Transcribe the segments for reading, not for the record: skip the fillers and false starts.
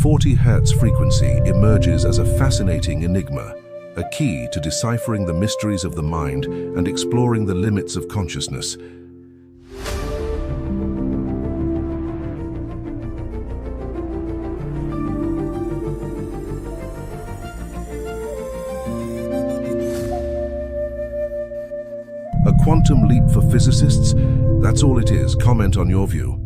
40 Hz frequency emerges as a fascinating enigma, a key to deciphering the mysteries of the mind and exploring the limits of consciousness. A quantum leap for physicists? That's all it is. Comment on your view.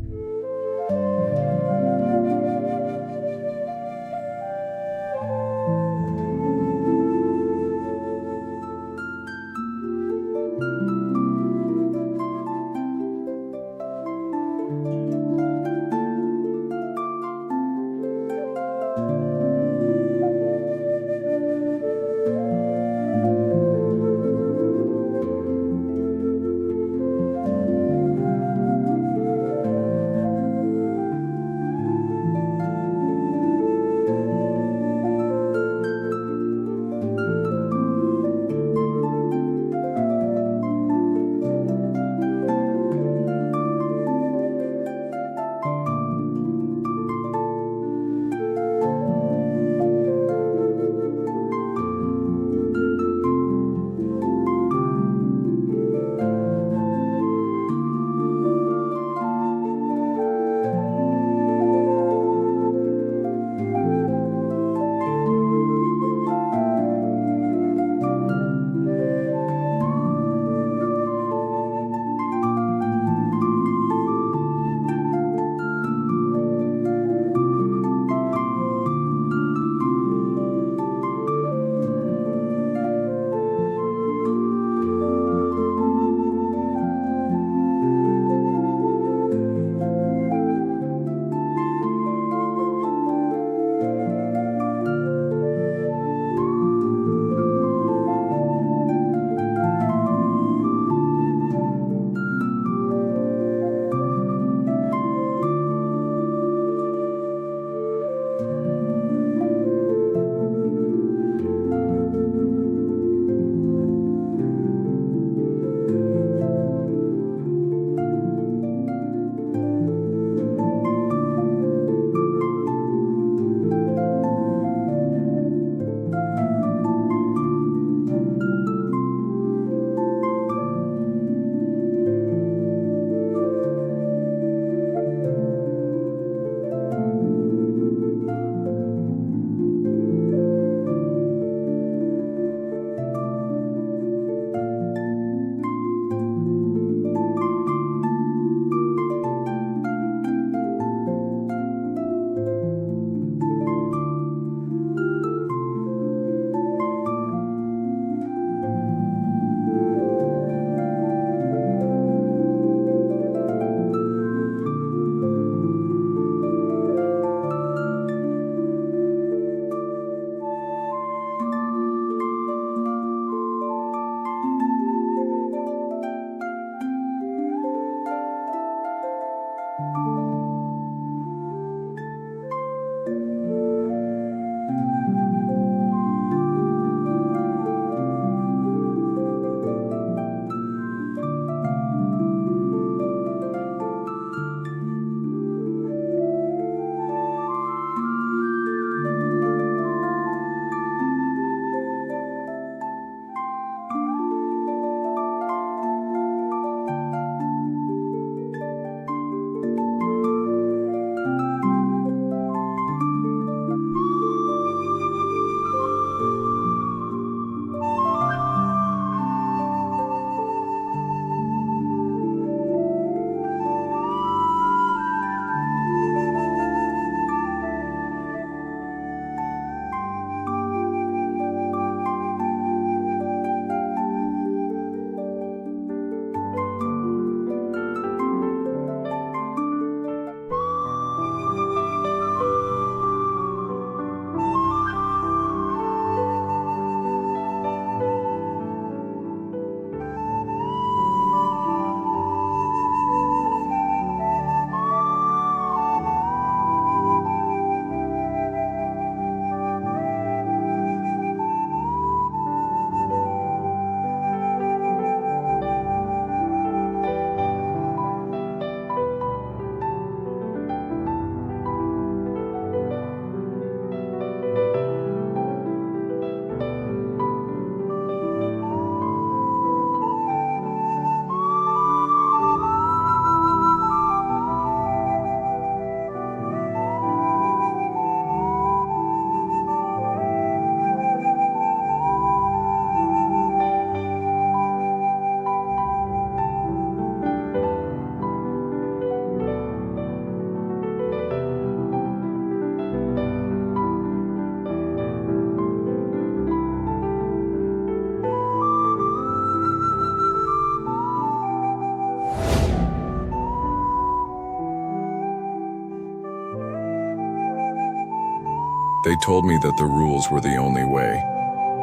They told me that the rules were the only way,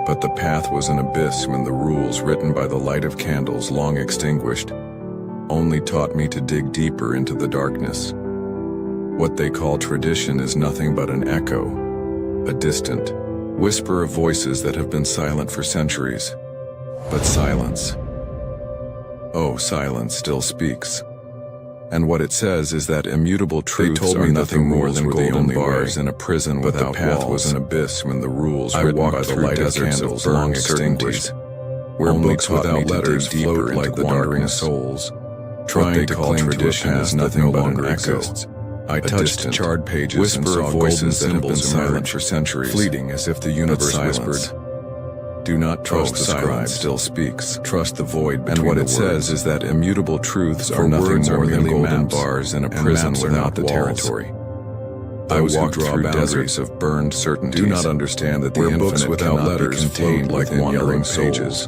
but the path was an abyss when the rules written by the light of candles long extinguished only taught me to dig deeper into the darkness. What they call tradition is nothing but an echo, a distant whisper of voices that have been silent for centuries. But silence, oh, silence still speaks. And what it says is that immutable truths are nothing more than golden bars in a prison without walls. But the path was an abyss when the rules written by the light of candles long extinguished, where books without letters float like the wandering souls, trying to cling tradition is nothing but an echo. I touched charred pages and saw voices that have been silent for centuries, fleeting as if the universe whispered, "Do not trust the scribe still speaks. Trust the void between the words." And what it says is that immutable truths are nothing more than golden bars in a prison without the territory. I walked through deserts of burned certainties, do not understand that the infinite without letters contained like wandering pages,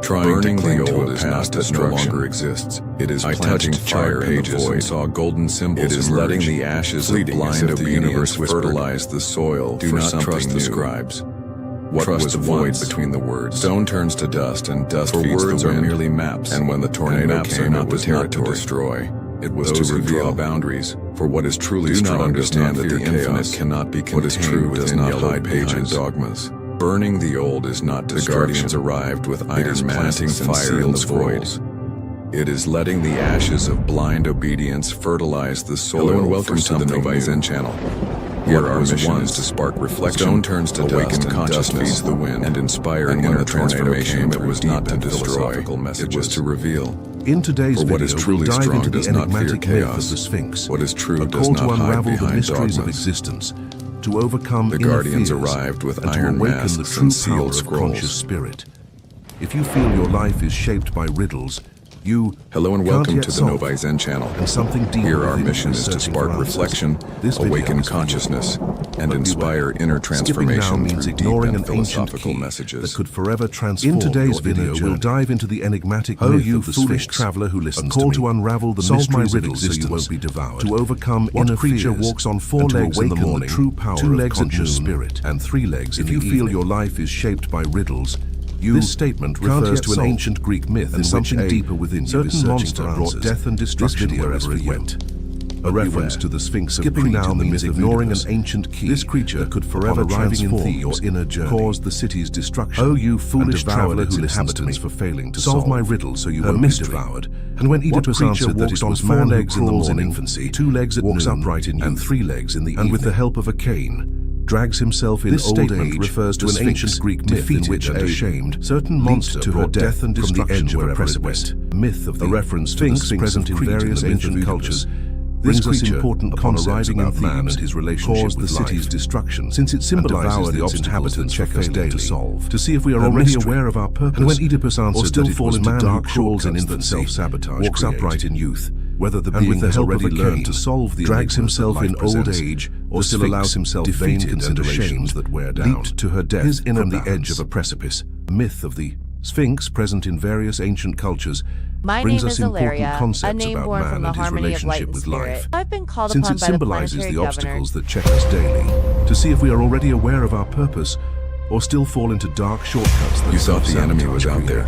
trying to cling to a past that no longer exists. It is planting fire pages and saw golden symbols. It is letting the ashes of blind obedience fertilize the soil. Do not trust the scribes. What was the void between the words? Stone turns to dust, and dust feeds the wind. Are merely maps, and when the tornado came, it was not to destroy. It was to reveal boundaries. For what is truly strong does not fear the infinite, cannot be contained within yellowed pages. Dogmas. Burning the old is not destruction. The guardians arrived with iron masks and sealed scrolls. It is letting the ashes of blind obedience fertilize the soil. Hello and welcome to the Nova Zen channel. Here our mission is to spark reflection, stone turns to awaken consciousness, the wind, and inspire inner transformation. It was not to destroy, it was to reveal. In today's video, what is truly we dive strong into the does not fear enigmatic myth chaos. of the Sphinx, What is true a does call not to hide unravel the behind mysteries of dogmas. existence, to overcome The inner guardians fears, arrived with and to iron awaken the masks true and power sealed of scrolls. conscious spirit. If you feel your life is shaped by riddles, you Hello and can't welcome yet to the solve Nova Zen channel. and something deeper Here our within mission you is to searching spark for answers. reflection, This video awaken is for you. consciousness, and But inspire beware. inner Skipping now transformation means through deep ignoring and an ancient philosophical key messages. that could forever transform. In today's your inner video, we'll journey. dive into the enigmatic Oh, myth you of the foolish Sphinx, traveler who listens a call to me. to unravel the Solve my mysteries of riddles so you existence, won't be devoured. to overcome What inner creature fears, walks on four and to legs in the awaken morning, the true power 2 of legs at conscious noon, spirit, and 3 legs in If the you feel evening? your life is shaped by riddles, This statement can't refers yet to an solve, ancient Greek myth in and which something a deeper within you is certain searching monster for brought answers. death and This destruction video wherever is it for you. went. A reference beware. to the Sphinx of Skipping Crete now in the means myth of ignoring Oedipus. an ancient key This creature that could forever upon arriving in transform Thebes, your inner journey. caused the city's destruction. Oh, you foolish and devoured traveler its who listens to me. inhabitants for failing to Solve solve my riddle so you her won't be mystery. devoured. And when What Oedipus creature answered that walks it on was 4 man who legs in the crawls in morning, infancy, 2 legs at walks noon, upright in and youth, 3 legs in the evening, and with the help of a cane, drags himself in This old statement age, refers to the an Sphinx, ancient Greek myth in defeated which and a ashamed, certain monster to her brought death and from the destruction edge of a wherever it precipice. went. Myth of the A reference to the Sphinx Sphinx present of in Crete in various the myth of ancient Oedipus. cultures. This Brings us creature, important upon concepts arriving in about man Thebes, and his relationship caused with the city's life, destruction, since it symbolizes devoured the its obstacles that inhabitants check for us failing daily to solve. to see if we are Her already mystery. aware of our purpose. And when Oedipus answered or still that it fall was into man who dark crawls in shortcuts that infancy, self-sabotage walks create. upright in youth, whether the and being with the has help of already a learned cane, to solve the drags enigmas that himself life in old presents, age, or or still still allows himself vain defeated and considerations ashamed that wear down, leaped to her death his inner from the balance. edge of a precipice. Myth of the Sphinx, present in various ancient cultures, My brings name us is important Ilaria, a concepts name about born man from the and his harmony of light relationship and with spirit. life. I've been called Since upon it by the symbolizes planetary the governor. obstacles that check us daily, to see if we are already aware of our purpose, or still fall into dark shortcuts that You thought the enemy was out there.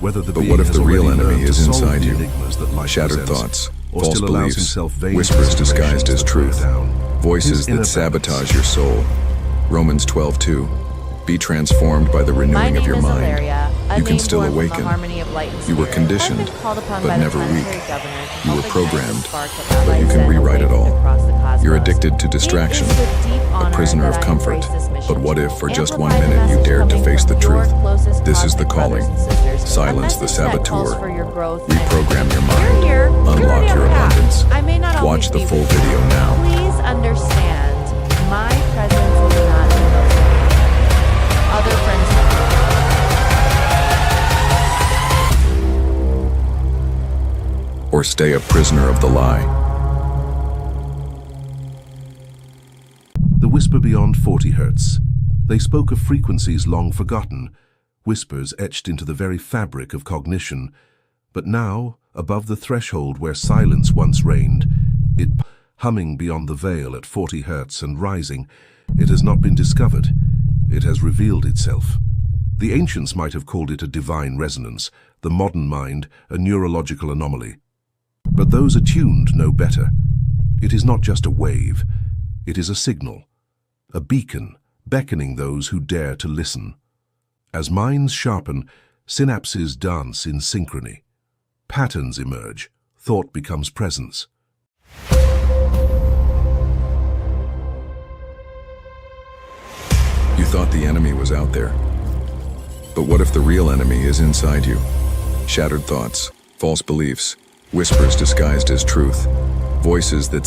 Whether the But being what if has the real already enemy learned to is solve inside the you? enigmas that life Shattered presents, thoughts, or false still allows beliefs, himself vain whispers disguised as considerations that truth, wear down. voices His inner that sabotage balance. your soul. Romans 12:2. Be transformed by the My renewing name of your is mind. Ilaria, a You can name still born from awaken. the harmony of light and You were spirit. conditioned, I've been called upon but by the never planetary weak. governor to You help were ignite programmed, the spark of that but you light can and rewrite it awaken all. across the cosmos. You're addicted to It is distraction, with deep a honor prisoner of that I comfort. embrace this mission But what to if, for just amplify one the minute, you message dared to coming face the from your truth? closest This is the cosmic calling. brothers and sisters. Silence A the message that calls saboteur. for your growth and Reprogram your mind. You're here. You're Unlock already your on path. abundance. I may not always Watch the be full with you. video now. Please understand, my presence is not irrelevant. Other friends. Or stay a prisoner of the lie. The whisper beyond 40 hertz. They spoke of frequencies long forgotten, whispers etched into the very fabric of cognition. But now, above the threshold where silence once reigned, it humming beyond the veil at 40 hertz and rising, It has not been discovered. It has revealed itself. The ancients might have called it a divine resonance, the modern mind a neurological anomaly. But those attuned know better. It is not just a wave. It is a signal, a beacon beckoning those who dare to listen. As minds sharpen, synapses dance in synchrony. Patterns emerge, thought becomes presence. You thought the enemy was out there. But what if the real enemy is inside you? Shattered thoughts, false beliefs, whispers disguised as truth, voices that